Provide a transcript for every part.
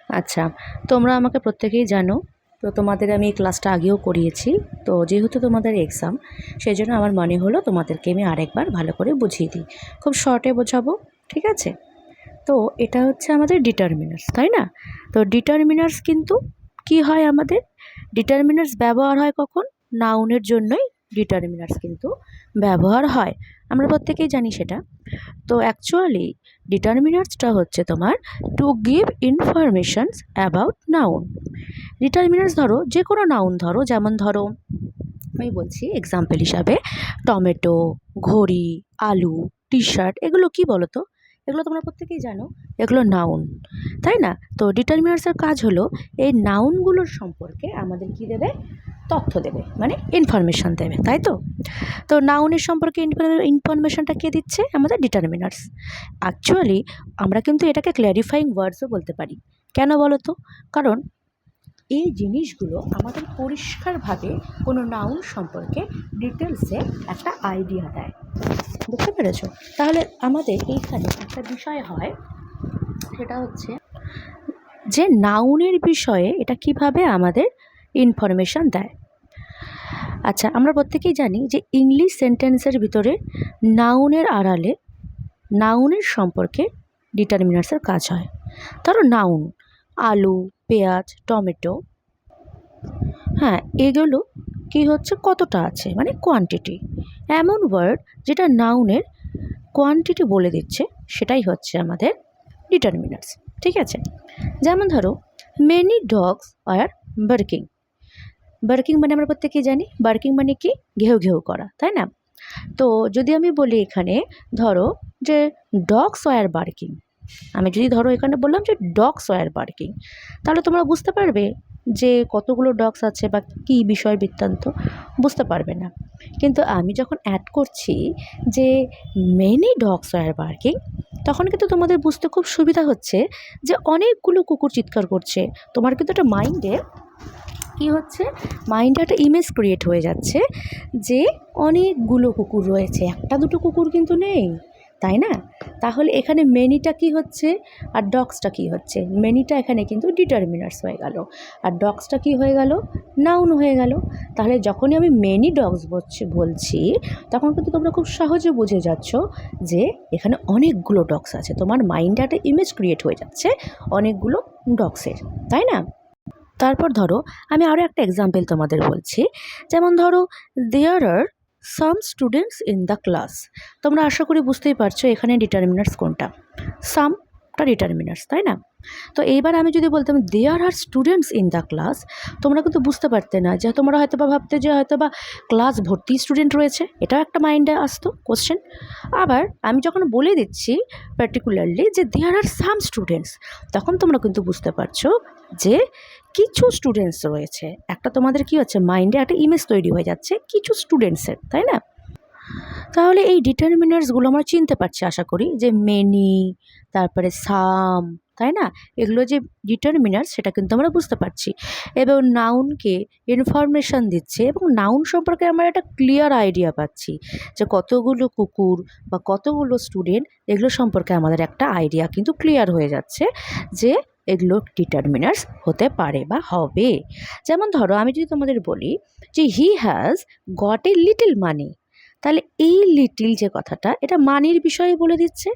আচ্ছা, তোমরা আমাকে প্রত্যেকেই জানো। তো তোমাদের আমি এই ক্লাসটা আগেও করিয়েছি। তো যেহেতু তোমাদের এক্সাম, সেজন্য আমার মনে হলো তোমাদেরকে আমি আরেকবার ভালো করে বুঝিয়ে দিই। খুব শর্টে বোঝাবো, ঠিক আছে? তো এটা হচ্ছে আমাদের ডিটারমিনার্স, তাই না? তো ডিটারমিনার্স কিন্তু কি হয় আমাদের? ডিটারমিনার্স ব্যবহার হয় কখন? নাউনের জন্যই ডিটারমিনার্স কিন্তু ব্যবহার হয়। আমরা প্রত্যেকেই জানি সেটা। তো অ্যাকচুয়ালি ডিটারমিনার্সটা হচ্ছে তোমার to give informations about noun. Determiners ধরো যে কোনো নাউন ধরো, যেমন ধরো আমি বলছি এক্সাম্পল হিসাবে টমেটো, ঘড়ি, আলু, টি শার্ট, এগুলো কি বলো তো? এগুলো তোমরা প্রত্যেকেই জানো, এগুলো নাউন, তাই না? তো ডিটারমিনার্সের কাজ হলো এই নাউনগুলোর সম্পর্কে আমাদের কি দেবে? তথ্য দেবে, মানে ইনফরমেশান দেবে, তাই তো? তো নাউনের সম্পর্কে ইনফরমেশনটা কে দিচ্ছে? আমাদের ডিটারমিনার্স। অ্যাকচুয়ালি আমরা কিন্তু এটাকে ক্ল্যারিফাইং ওয়ার্ডসও বলতে পারি। কেন বলো তো? কারণ এই জিনিসগুলো আমাদের পরিষ্কারভাবে কোনো নাউন সম্পর্কে ডিটেলসে একটা আইডিয়া দেয়। বুঝতে পেরেছ? তাহলে আমাদের এইখানে একটা বিষয় হয়, সেটা হচ্ছে যে নাউনের বিষয়ে এটা কিভাবে আমাদের ইনফরমেশান দেয়। আচ্ছা, আমরা প্রত্যেকেই জানি যে ইংলিশ সেন্টেন্সের ভিতরে নাউনের আড়ালে নাউনের সম্পর্কে ডিটারমিনার্সের কাজ হয়। ধরো নাউন আলু, পেঁয়াজ, টমেটো, হ্যাঁ, এগুলো কি হচ্ছে? কতটা আছে, মানে কোয়ান্টিটি। এমন ওয়ার্ড যেটা নাউনের কোয়ান্টিটি বলে দিচ্ছে, সেটাই হচ্ছে আমাদের ডিটারমিনার্স, ঠিক আছে? যেমন ধরো many dogs are barking. Barking মানে আমরা প্রত্যেকেই জানি, বার্কিং মানে কি? ঘেউ ঘেউ করা, তাই না? তো যদি আমি বলি এখানে, ধরো যে ডগস ওয়্যার বার্কিং, আমি যদি ধরো এখানে বললাম যে ডগস ওয়্যার বার্কিং, তাহলে তোমরা বুঝতে পারবে যে কতগুলো ডগস আছে বা কী বিষয় বৃত্তান্ত, বুঝতে পারবে না। কিন্তু আমি যখন অ্যাড করছি যে মেনি ডগস ওয়্যার বার্কিং, তখন কিন্তু তোমাদের বুঝতে খুব সুবিধা হচ্ছে যে অনেকগুলো কুকুর চিৎকার করছে। তোমার কিন্তু একটা মাইন্ডে কি হচ্ছে? মাইন্ডে একটা ইমেজ ক্রিয়েট হয়ে যাচ্ছে যে অনেকগুলো কুকুর রয়েছে, একটা দুটো কুকুর কিন্তু নেই, তাই না? তাহলে এখানে মেনিটা কি হচ্ছে আর ডগসটা কি হচ্ছে? মেনিটা এখানে কিন্তু ডিটারমিনার্স হয়ে গেল, আর ডগসটা কি হয়ে গেল? নাউন হয়ে গেল। তাহলে যখনই আমি মেনি ডগস বলছি, তখন কিন্তু তোমরা খুব সহজে বুঝে যাচ্ছ যে এখানে অনেকগুলো ডগস আছে। তোমার মাইন্ডে একটা ইমেজ ক্রিয়েট হয়ে যাচ্ছে অনেকগুলো ডগসের, তাই না? তারপর ধরো আমি আরও একটা এক্সাম্পল তোমাদের বলছি। যেমন ধরো there are some students in the class. তোমরা আশা করি বুঝতেই পারছো এখানে ডিটারমিনার্স কোনটা? সামটা ডিটারমিনার্স, তাই না? তো এইবার আমি যদি বলতাম দেয়ার আর স্টুডেন্টস ইন দ্য ক্লাস, তোমরা কিন্তু বুঝতে পারতে না, যে তোমরা হয়তো বা ভাবতে যে হয়তো বা ক্লাস ভর্তি স্টুডেন্ট রয়েছে, এটাও একটা মাইন্ডে আসতো কোশ্চেন। আবার আমি যখন বলে দিচ্ছি পার্টিকুলারলি যে দেয়ার আর সাম স্টুডেন্টস, তখন তোমরা কিন্তু বুঝতে পারছো যে কিছু স্টুডেন্টস রয়েছে। একটা তোমাদের কি হচ্ছে? মাইন্ডে একটা ইমেজ তৈরি হয়ে যাচ্ছে কিছু স্টুডেন্টসের, তাই না? তাহলে এই ডিটারমিনার্সগুলো আমরা চিনতে পারছি আশা করি, যে মেনি, তারপরে সাম, তাই না? এগুলো যে ডিটারমিনার্স, সেটা কিন্তু আমরা বুঝতে পারছি। এবং নাউনকে ইনফরমেশান দিচ্ছে, এবং নাউন সম্পর্কে আমরা একটা ক্লিয়ার আইডিয়া পাচ্ছি যে কতগুলো কুকুর বা কতগুলো স্টুডেন্ট, এগুলো সম্পর্কে আমাদের একটা আইডিয়া কিন্তু ক্লিয়ার হয়ে যাচ্ছে যে এগুলো ডিটারমিনার্স হতে পারে বা হবে। যেমন ধরো আমি যদি তোমাদের বলি যে he has got a little money, তাহলে এই লিটিল যে কথাটা, এটা মানির বিষয়ে বলে দিচ্ছে।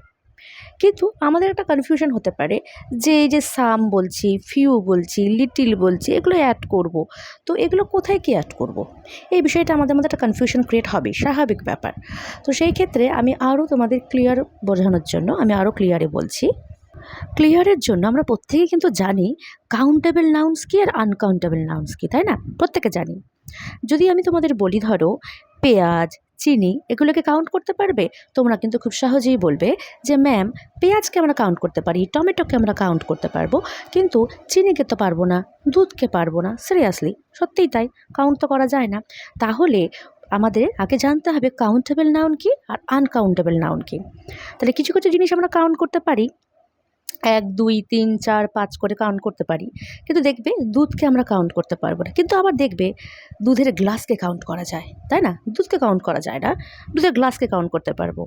কিন্তু আমাদের একটা কনফিউশন হতে পারে যে এই যে সাম বলছি, ফিউ বলছি, লিটিল বলছি, এগুলো অ্যাড করব, তো এগুলো কোথায় কি অ্যাড করব? এই বিষয়টা আমাদের মধ্যে একটা কনফিউশন ক্রিয়েট হবে, স্বাভাবিক ব্যাপার। তো সেই ক্ষেত্রে আমি আরও তোমাদের ক্লিয়ার বোঝানোর জন্য আমি আরও ক্লিয়ারে বলছি। ক্লিয়ারের জন্য আমরা প্রত্যেকেই কিন্তু জানি কাউন্টেবল নাউন্স কি আর আনকাউন্টেবল নাউন্স কি, তাই না? প্রত্যেকে জানি। যদি আমি তোমাদের বলি ধরো পেঁয়াজ, চিনি, এগুলোকে কাউন্ট করতে পারবে? তোমরা কিন্তু খুব সহজেই বলবে যে ম্যাম, পেঁয়াজকে আমরা কাউন্ট করতে পারি, টমেটোকে আমরা কাউন্ট করতে পারবো, কিন্তু চিনিকে তো পারবো না, দুধকে পারবো না। সিরিয়াসলি, সত্যিই তাই, কাউন্ট তো করা যায় না। তাহলে আমাদের আগে জানতে হবে কাউন্টেবল নাউন কি আর আনকাউন্টেবল নাউন কি। তাহলে কিছু কিছু জিনিস আমরা কাউন্ট করতে পারি, 1 2 3 4 5 করে কাউন্ট করতে পারি, কিন্তু দেখবে দুধকে আমরা কাউন্ট করতে পারবো না। কিন্তু আবার দেখবে দুধের গ্লাসকে কাউন্ট করা যায়, তাই না? দুধকে কাউন্ট করা যায় না, দুধের গ্লাসকে কাউন্ট করতে পারবো।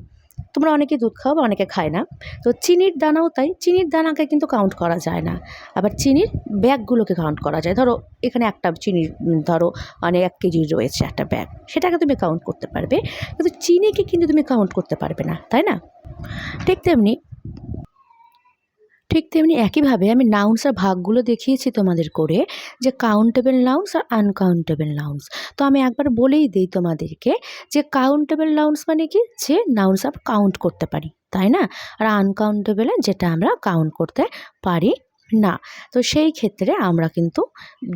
তোমরা অনেকে দুধ খাও বা অনেকে খায় না। তো চিনির দানাও তাই, চিনির দানাকে কিন্তু কাউন্ট করা যায় না। আবার চিনির ব্যাগগুলোকে কাউন্ট করা যায়। ধরো এখানে একটা চিনির ধরো মানে 1 কেজির রয়েছে একটা ব্যাগ, সেটাকে তুমি কাউন্ট করতে পারবে, কিন্তু চিনিকে কিন্তু তুমি কাউন্ট করতে পারবে না, তাই না? ঠিক তেমনি ঠিক তেমনি একইভাবে আমি নাউন্সের ভাগগুলো দেখিয়েছি তোমাদের করে, যে countable nouns are uncountable nouns. তো আমি একবার বলেই দিই তোমাদেরকে, যে কাউন্টেবল নাউন্স মানে কি, যে নাউন্স আমরা কাউন্ট করতে পারি, তাই না? আর আনকাউন্টেবল যেটা আমরা কাউন্ট করতে পারি না। তো সেই ক্ষেত্রে আমরা কিন্তু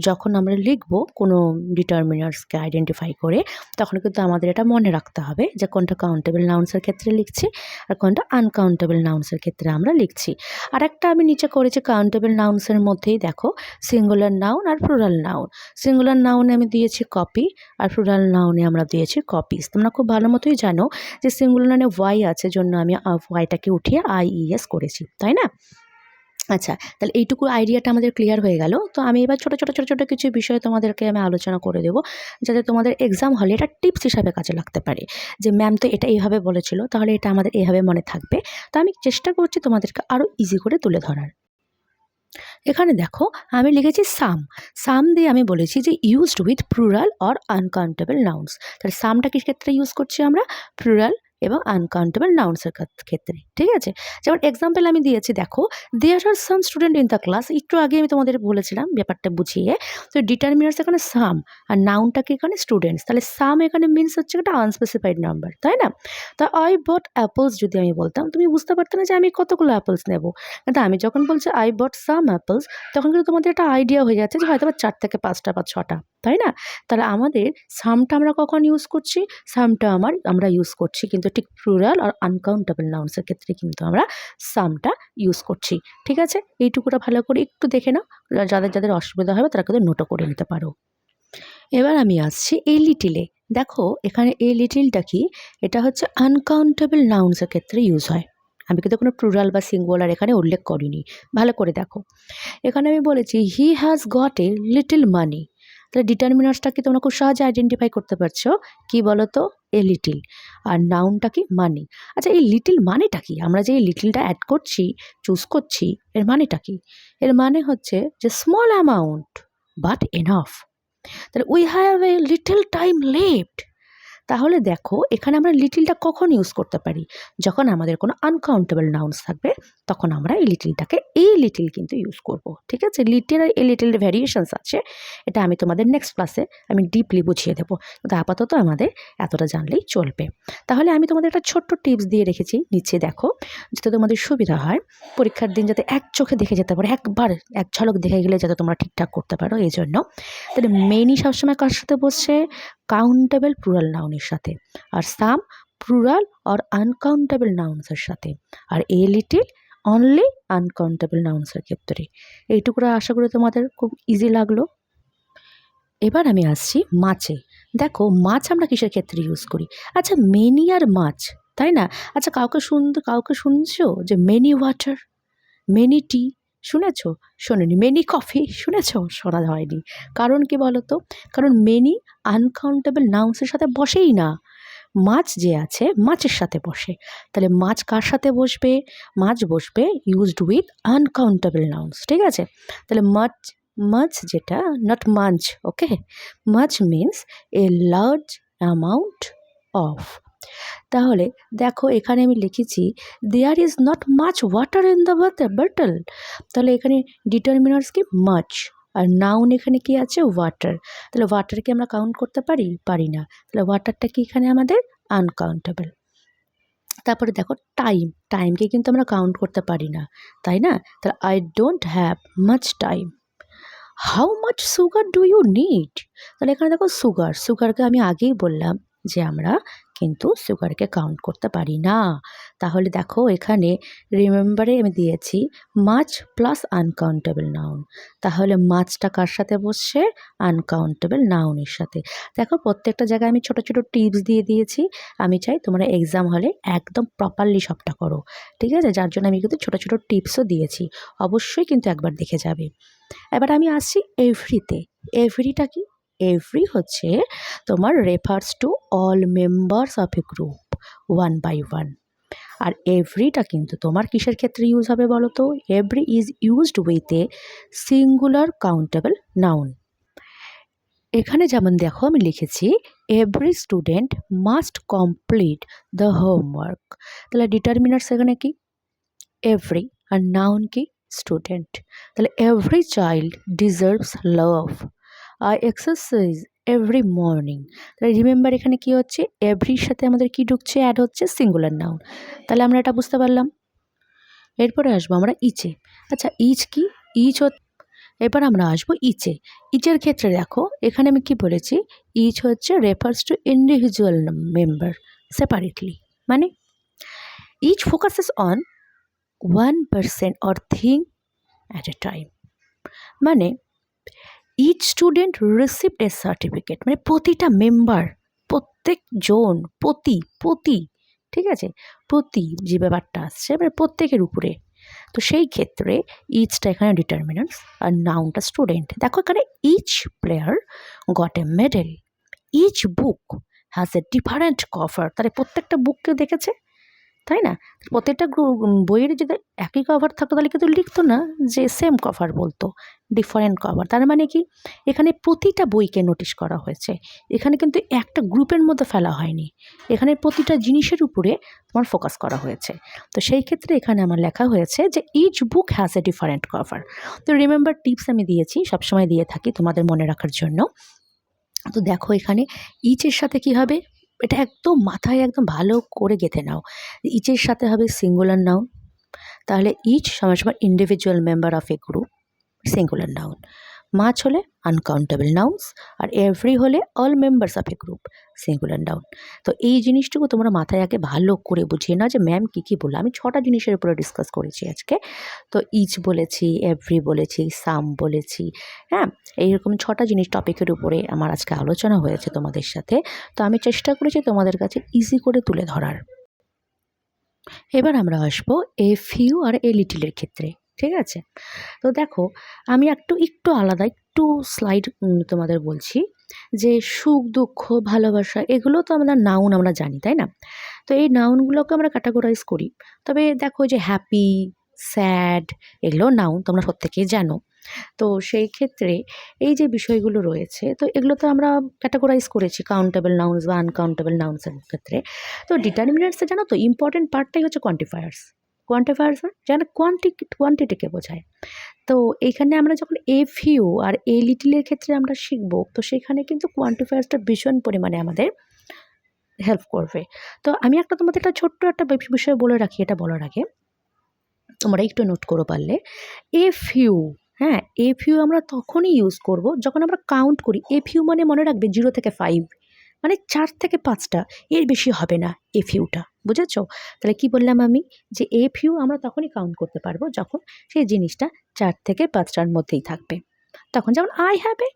যখন আমরা লিখব কোনো ডিটারমিনার্সকে আইডেন্টিফাই করে, তখন কিন্তু আমাদের এটা মনে রাখতে হবে যে কোনটা কাউন্টেবল নাউন্সের ক্ষেত্রে লিখছি আর কোনটা আনকাউন্টেবল নাউন্সের ক্ষেত্রে আমরা লিখছি। আরেকটা আমি নিচে করেছি কাউন্টেবল নাউন্সের মধ্যেই, দেখো সিঙ্গুলার নাউন আর প্লুরাল নাউন। সিঙ্গুলার নাউনে আমি দিয়েছি কপি, আর প্লুরাল নাউনে আমরা দিয়েছি কপিস। তোমরা খুব ভালো মতোই জানো যে সিঙ্গুলার নাউনে ওয়াই আছে, জন্য আমি ওয়াইটাকে উঠিয়ে আইইএস করেছি, তাই না? আচ্ছা, তাহলে এইটুকু আইডিয়াটা আমাদের ক্লিয়ার হয়ে গেল। তো আমি এবার ছোট কিছু বিষয় তোমাদেরকে আমি আলোচনা করে দেবো, যাতে তোমাদের এক্সাম হলে এটা টিপস হিসাবে কাজে লাগতে পারে, যে ম্যাম তো এটা এইভাবে বলেছিল, তাহলে এটা আমাদের এইভাবে মনে থাকবে। তো আমি চেষ্টা করছি তোমাদেরকে আরও ইজি করে তুলে ধরার। এখানে দেখো আমি লিখেছি সাম। সাম দিয়ে আমি বলেছি যে used with plural or uncountable nouns. তাহলে সামটা কি ক্ষেত্রে ইউজ করছি আমরা? প্লুরাল এবং আনকাউন্টেবল নাউন্সের ক্ষেত্রে, ঠিক আছে? যেমন এক্সাম্পল আমি দিয়েছি, দেখো there are some student in the class. একটু আগে আমি তোমাদের বলেছিলাম ব্যাপারটা বুঝিয়ে। তো ডিটারমিনার্স এখানে সাম, আর নাউনটাকে এখানে স্টুডেন্টস। তাহলে সাম এখানে মিনস হচ্ছে একটা আনস্পেসিফাইড নাম্বার, তাই না? তা আই বট অ্যাপলস যদি আমি বলতাম, তুমি বুঝতে পারতে না যে আমি কতগুলো অ্যাপলস নেব। কিন্তু আমি যখন বলছি আই বট সাম অ্যাপলস, তখন কিন্তু তোমাদের একটা আইডিয়া হয়ে যাচ্ছে যে হয়তো বা 4 থেকে 5টা বা 6টা, তাই না? তাহলে আমাদের সামটা আমরা কখন ইউজ করছি? সামটা আমরা ইউজ করছি কিন্তু ঠিক প্লুরাল আর আনকাউন্টেবল নাউন্সের ক্ষেত্রে কিন্তু আমরা সামটা ইউজ করছি, ঠিক আছে? এইটুকুটা ভালো করে একটু দেখে নাও, যাদের অসুবিধা হবে তারা কিন্তু নোটও করে নিতে পারো। এবার আমি আসছি এই লিটিলে। দেখো এখানে এই লিটিলটা কি, এটা হচ্ছে আনকাউন্টেবল নাউন্সের ক্ষেত্রে ইউজ হয়। আমি কিন্তু কোনো প্লুরাল বা সিঙ্গুলার এখানে উল্লেখ করিনি, ভালো করে দেখো। এখানে আমি বলেছি he has got a little money. তাহলে ডিটারমিনার্সটা কি তোমরা খুব সহজে আইডেন্টিফাই করতে পারছো, কি বলো তো? A little. আর নাউনটা কি? মানি। আচ্ছা, এই লিটিল মানেটা কি? আমরা যে এই লিটিলটা অ্যাড করছি, চুজ করছি, এর মানেটা কি? এর মানে হচ্ছে যে স্মল অ্যামাউন্ট বাট এনাফ। তাহলে we have a little time left. তাহলে দেখো এখানে আমরা লিটিলটা কখন ইউজ করতে পারি? যখন আমাদের কোনো আনকাউন্টেবল নাউন্স থাকবে, তখন আমরা এই লিটিলটাকে এই লিটিল কিন্তু ইউজ করব, ঠিক আছে? লিটিল আর এই লিটিল ভ্যারিয়েশনস আছে, এটা আমি তোমাদের নেক্সট ক্লাসে আমি ডিপলি বুঝিয়ে দেবো, কিন্তু আপাতত আমাদের এতটা জানলেই চলবে। তাহলে আমি তোমাদের একটা ছোট্ট টিপস দিয়ে রেখেছি নিচে, দেখো, যাতে তোমাদের সুবিধা হয় পরীক্ষার দিন, যাতে এক চোখে দেখে যেতে পারো, একবার এক ঝলক দেখে গেলে যাতে তোমরা ঠিকঠাক করতে পারো, এই জন্য। তাহলে মেনি সবসময় কার সাথে বসছে? কাউন্টেবল প্লুরাল নাউনের সাথে। আর সাম প্লুরাল আর আনকাউন্টেবল নাউন্সের সাথে। আর এ লিটিল অনলি আনকাউন্টেবল নাউন্সের ক্ষেত্রে। এইটুকুরা আশা করি তোমাদের খুব ইজি লাগলো। এবার আমি আসছি মাছে। দেখো মাছ আমরা কিসের ক্ষেত্রে ইউজ করি? আচ্ছা, মেনি আর মাছ, তাই না? আচ্ছা, কাউকে শুনছো যে মেনি ওয়াটার, মেনি টি শুনেছ? শোনোনি। মেনি কফি শুনেছ? শোনা হয়নি। কারণ কি বলো তো? কারণ মেনি আনকাউন্টেবল নাউন্সের সাথে বসেই না। মাছ যে আছে মাছের সাথে বসে। তাহলে মাছ কার সাথে বসবে? মাছ বসবে ইউজড উইথ আনকাউন্টেবল নাউন্স, ঠিক আছে? তাহলে মাছ, মাছ যেটা, not munch, okay? Much means a large amount of. তাহলে দেখো এখানে আমি লিখেছি there is not much water in the bottle. তাহলে এখানে ডিটারমিনার্স কি? মাচ। আর নাউন এখানে কি আছে? ওয়াটার। তাহলে ওয়াটারকে আমরা কাউন্ট করতে পারি? পারি না। তাহলে ওয়াটারটা কি এখানে আমাদের? আনকাউন্টেবল। তারপরে দেখো টাইম, টাইমকে কিন্তু আমরা কাউন্ট করতে পারি না, তাই না? তাহলে I don't have much time. How much sugar do you need? তাহলে এখানে দেখো সুগার, সুগারকে আমি আগেই বললাম যে আমরা কিন্তু সুগারকে কাউন্ট করতে পারি না। তাহলে দেখো এখানে রিমেম্বারে আমি দিয়েছি মাছ প্লাস আনকাউন্টেবল নাউন। তাহলে মাছটা কার সাথে বসছে? আনকাউন্টেবল নাউনের সাথে। দেখো প্রত্যেকটা জায়গায় আমি ছোট ছোট টিপস দিয়ে দিয়েছি। আমি চাই তোমরা এক্সাম হলে একদম প্রপারলি সবটা করো, ঠিক আছে? যার জন্য আমি কিন্তু ছোট ছোট টিপসও দিয়েছি, অবশ্যই কিন্তু একবার দেখে যাবে। এবার আমি আসছি এভরিতে। এভরিটা কি? এভরি হচ্ছে তোমার refers to all members of a group one by one. আর এভরিটা কিন্তু তোমার কিসের ক্ষেত্রে ইউজ হবে বলো তো? Every is used with a singular countable noun. এখানে যেমন দেখো আমি লিখেছি every student must complete the homework. তাহলে ডিটারমিনার্স এখানে কি? এভরি, আর নাউন কি? স্টুডেন্ট। তাহলে every child deserves love, I exercise every morning. তাহলে রিমেম্বার এখানে কি হচ্ছে? এভরির সাথে আমাদের কি ঢুকছে? অ্যাড হচ্ছে সিঙ্গুলার নাউন। তাহলে আমরা এটা বুঝতে পারলাম। এরপরে আসবো আমরা ইচে। আচ্ছা ইচ কি? ইচ এবার আমরা আসবো ইচে। ইচের ক্ষেত্রে দেখো এখানে আমি কি বলেছি? ইচ হচ্ছে refers to individual member separately, মানে each focuses on one person or thing at a time. মানে each student received a certificate, মানে প্রতিটা মেম্বার, প্রত্যেকজন, প্রতি, ঠিক আছে, প্রতি যে ব্যাপারটা আসছে মানে প্রত্যেকের উপরে। তো সেই ক্ষেত্রে ইচটা এখানে ডিটারমিনেন্টস আর নাউনটা স্টুডেন্ট। দেখো এখানে each player got a medal, each book has a different cover. তাহলে প্রত্যেকটা বুককে দেখেছে, তাই না? প্রত্যেকটা বইয়ের যদি একই কভার থাকতো তাহলে কিন্তু লিখতো না যে সেম কভার, বলতো ডিফারেন্ট কভার। তার মানে কি? এখানে প্রতিটা বইকে নোটিশ করা হয়েছে, এখানে কিন্তু একটা গ্রুপের মধ্যে ফেলা হয়নি, এখানে প্রতিটা জিনিসের উপরে তোমার ফোকাস করা হয়েছে। তো সেই ক্ষেত্রে এখানে আমার লেখা হয়েছে যে each book has a different cover. তো রিমেম্বার টিপস আমি দিয়েছি, সবসময় দিয়ে থাকি তোমাদের মনে রাখার জন্য। তো দেখো এখানে ইচের সাথে কি হবে? এটা একদম মাথায় একদম ভালো করে গেঁথে নাও। ইচের সাথে হবে সিঙ্গুলার নাউন, তাহলে ইচ সমান সমান individual member of a group, singular noun. Much হলে আনকাউন্টেবল নাউন্স, আর এভরি হলে all members of a group, singular noun. তো এই জিনিসটুকু তোমরা মাথায় আগে ভালো করে বুঝিয়ে নাও যে ম্যাম কী কী বললো। আমি 6টা জিনিসের উপরে ডিসকাস করেছি আজকে। তো ইচ বলেছি, এভরি বলেছি, সাম বলেছি, হ্যাঁ, এইরকম 6টা জিনিস টপিকের উপরে আমার আজকে আলোচনা হয়েছে তোমাদের সাথে। তো আমি চেষ্টা করেছি তোমাদের কাছে ইজি করে তুলে ধরার। এবার আমরা আসবো এ ফিউ আর এ লিটিলের ক্ষেত্রে, ঠিক আছে? তো দেখো আমি একটু আলাদা একটু স্লাইড তোমাদের বলছি যে সুখ, দুঃখ, ভালোবাসা এগুলো তো আমাদের নাউন, আমরা জানি, তাই না? তো এই নাউনগুলোকে আমরা ক্যাটাগরাইজ করি। তবে দেখো যে হ্যাপি, স্যাড এগুলো নাউন, তোমরা প্রত্যেকেই জানো। তো সেই ক্ষেত্রে এই যে বিষয়গুলো রয়েছে, তো এগুলো তো আমরা ক্যাটাগরাইজ করেছি কাউন্টেবল নাউন্স বা আনকাউন্টেবল নাউন্সের ক্ষেত্রে। তো ডিটারমিনেন্টসে জানো তো ইম্পর্টেন্ট পার্টটাই হচ্ছে কোয়ান্টিফায়ার্স। কোয়ান্টিফায়ার্স যেন কোয়ান্টিটিকে বোঝায়। তো এইখানে আমরা যখন এ ফিউ আর এ লিটিলের ক্ষেত্রে আমরা শিখবো, তো সেখানে কিন্তু কোয়ান্টিফায়ার্সটা ভীষণ পরিমাণে আমাদের হেল্প করবে। তো আমি তোমাদের একটা ছোট্ট একটা বিষয় বলে রাখি, এটা বলার আগে তোমরা একটু নোট করো পারলে। এ ফিউ, হ্যাঁ, এ ফিউ আমরা তখনই ইউজ করব যখন আমরা কাউন্ট করি। এ ফিউ মানে মনে রাখবে 0 থেকে 5, মানে 4 থেকে 5টা, এর বেশি হবে না এ ফিউটা, বুঝেছো? তাহলে কি বললাম আমি? যে এ ফিউ আমরা তখনই কাউন্ট করতে পারবো যখন সেই জিনিসটা 4 থেকে 5টার মধ্যেই থাকবে। তখন যেমন আই হ্যাভ এ,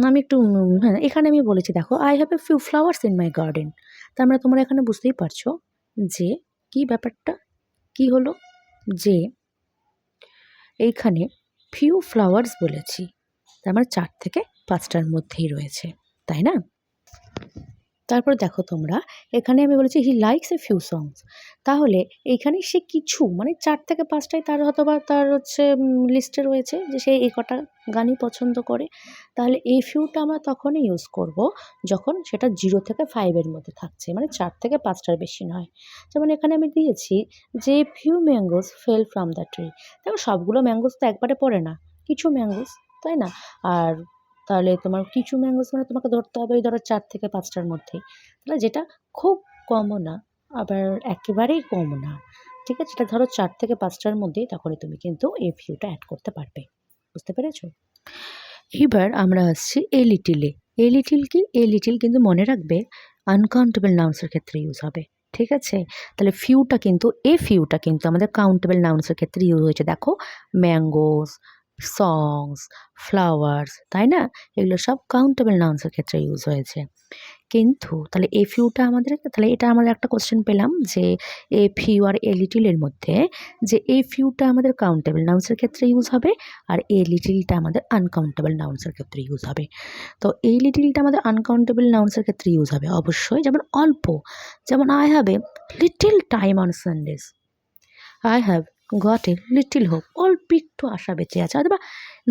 আমি একটু হ্যাঁ, এখানে আমি বলেছি দেখো I have a few flowers in my garden. তার মানে তোমরা এখানে বুঝতেই পারছো যে কি ব্যাপারটা কি হলো, যে এইখানে ফিউ ফ্লাওয়ার্স বলেছি, তার মানে 4 থেকে 5টার মধ্যেই রয়েছে, তাই না? তারপর দেখো তোমরা এখানে আমি বলেছি হি লাইকস এ ফিউ সংস। তাহলে এইখানে সে কিছু মানে 4 থেকে 5টাই তার হয়তোবা তার হচ্ছে লিস্টে রয়েছে যে সে এই কটা গানই পছন্দ করে। তাহলে এই ফিউটা আমরা তখনই ইউজ করব যখন সেটা 0 থেকে 5 এর মধ্যে থাকছে, মানে 4 থেকে 5টার বেশি নয়। যেমন এখানে আমি দিয়েছি যে few mangoes fail from the tree. দেখো সবগুলো ম্যাঙ্গোস তো একবারে পড়ে না, কিছু ম্যাঙ্গোস, তাই না? আর তাহলে তোমার কিছু ম্যাঙ্গোস মানে তোমাকে ধরতে হবে ওই ধরো 4 থেকে 5টার মধ্যেই। তাহলে যেটা খুব কমও না, আবার একেবারেই কম না, ঠিক আছে? এটা ধরো 4 থেকে 5টার মধ্যেই, তখনই তুমি কিন্তু এই ফিউটা অ্যাড করতে পারবে। বুঝতে পেরেছো? এবার আমরা আসছি এ লিটিলে। এ লিটিল কি? এ লিটিল কিন্তু মনে রাখবে আনকাউন্টেবল নাউন্সের ক্ষেত্রে ইউজ হবে, ঠিক আছে? তাহলে ফিউটা কিন্তু ফিউটা কিন্তু আমাদের কাউন্টেবল নাউন্সের ক্ষেত্রে ইউজ হয়েছে। দেখো ম্যাঙ্গোস, সংস, ফ্লাওয়ার্স, তাই না? এগুলো সব কাউন্টেবল নাউন্সের ক্ষেত্রে ইউজ হয়েছে। কিন্তু তাহলে এ ফিউটা আমাদের, তাহলে এটা আমরা একটা কোশ্চেন পেলাম যে এ ফিউ আর এ লিটিলের মধ্যে যে এ ফিউটা আমাদের কাউন্টেবল নাউন্সের ক্ষেত্রে ইউজ হবে আর এ লিটিলটা আমাদের আনকাউন্টেবল নাউন্সের ক্ষেত্রে ইউজ হবে। তো এই লিটিলটা আমাদের আনকাউন্টেবল নাউন্সের ক্ষেত্রে ইউজ হবে অবশ্যই, যেমন অল্প, যেমন I have a little time on Sundays, I have got a little hope, অল্প একটু আশা বেঁচে আছে, অথবা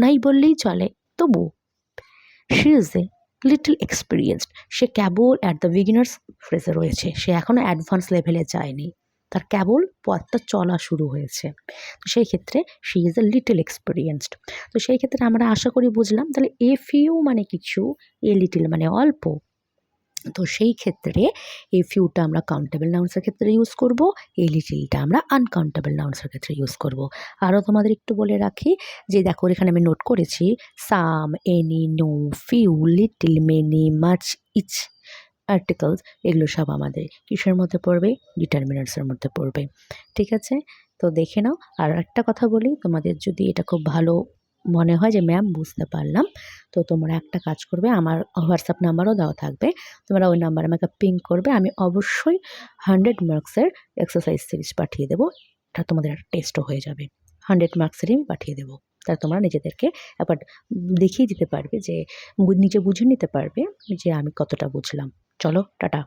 নাই বললেই চলে তবু she is a little experienced, সে কেবল অ্যাট দ্য বিগিনার্স ফ্রেজে রয়েছে, সে এখনও অ্যাডভান্স লেভেলে যায়নি, তার কেবল পথটা চলা শুরু হয়েছে। তো সেই ক্ষেত্রে she is a little experienced. তো সেই ক্ষেত্রে আমরা আশা করি বুঝলাম তাহলে এ ফিউ মানে কিছু, এ লিটল মানে অল্প। তো সেই ক্ষেত্রে এই ফিউটা আমরা কাউন্টেবল নাউন্সের ক্ষেত্রে ইউজ করব, এই লিটিলটা আমরা আনকাউন্টেবল নাউন্সের ক্ষেত্রে ইউজ করব। আরও তোমাদের একটু বলে রাখি যে দেখো এখানে আমি নোট করেছি some, any, no, few, little, many, much, each articles, এগুলো সব আমাদের কিসের মধ্যে পড়বে, ডিটারমিনার্সের মধ্যে পড়বে। ঠিক আছে, তো দেখে নাও। আর একটা কথা বলি, তোমাদের যদি এটা খুব ভালো মনে হয় যে ম্যাম বুঝতে পারলাম, তো তোমরা একটা কাজ করবে, আমার হোয়াটসঅ্যাপ নাম্বারও দেওয়া থাকবে, তোমরা ওই নাম্বারে আমাকে পিং করবে, আমি অবশ্যই 100 মার্কসের এক্সারসাইজ সিরিজ পাঠিয়ে দেবো। এটা তোমাদের একটা টেস্টও হয়ে যাবে, 100 মার্কসেরই আমি পাঠিয়ে দেবো। তাহলে তোমরা নিজেদেরকে একবার দেখিয়ে দিতে পারবে যে নিজে বুঝে নিতে পারবে যে আমি কতটা বুঝলাম। চলো টাটা।